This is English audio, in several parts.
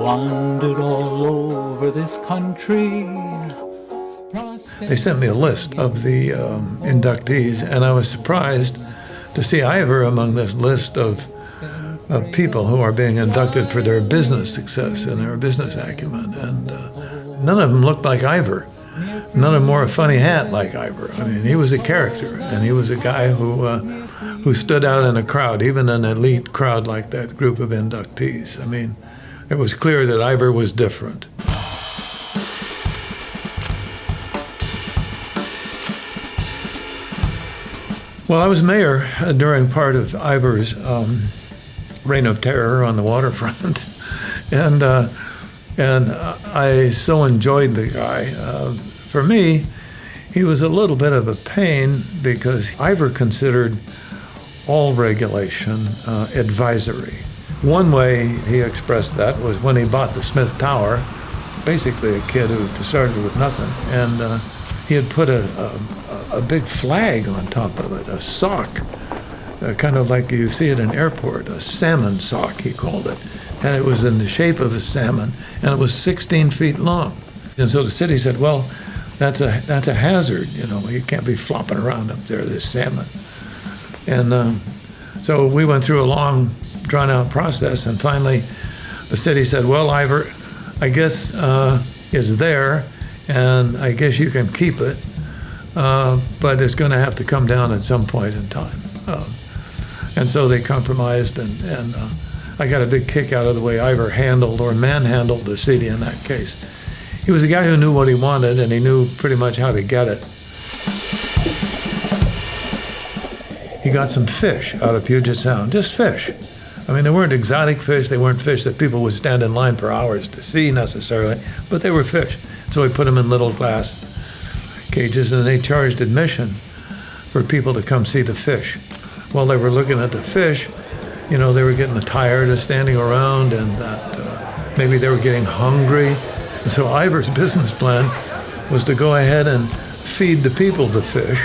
wandered all over this country. They sent me a list of the inductees, and I was surprised to see Ivar among this list of people who are being inducted for their business success and their business acumen. And none of them looked like Ivar. None of them wore a funny hat like Ivar. I mean, he was a character, and he was a guy who stood out in a crowd, even an elite crowd like that group of inductees. I mean, it was clear that Ivar was different. Well, I was mayor during part of Ivar's reign of terror on the waterfront, and I so enjoyed the guy. For me, he was a little bit of a pain because Ivar considered all regulation advisory. One way he expressed that was when he bought the Smith Tower, basically a kid who started with nothing, and he had put a big flag on top of it, a sock, kind of like you see at an airport, a salmon sock, he called it. And it was in the shape of a salmon, and it was 16 feet long. And so the city said, well, that's a hazard, you know, you can't be flopping around up there, this salmon. And so we went through a long, drawn-out process, and finally the city said, well, Ivar, I guess it's there, and I guess you can keep it, but it's going to have to come down at some point in time. And so they compromised, and I got a big kick out of the way Ivar handled or manhandled the city in that case. He was a guy who knew what he wanted, and he knew pretty much how to get it. He got some fish out of Puget Sound, just fish. I mean, they weren't exotic fish, they weren't fish that people would stand in line for hours to see necessarily, but they were fish. So he put them in little glass cages, and they charged admission for people to come see the fish. While they were looking at the fish, you know, they were getting tired of standing around, and that maybe they were getting hungry. And so Ivar's business plan was to go ahead and feed the people the fish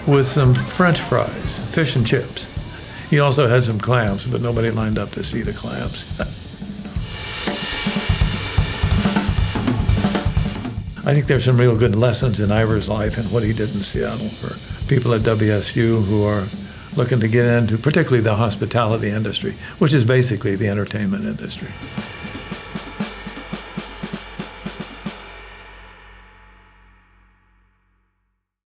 with some French fries, fish and chips. He also had some clams, but nobody lined up to see the clams. I think there's some real good lessons in Ivar's life and what he did in Seattle for people at WSU who are looking to get into particularly the hospitality industry, which is basically the entertainment industry.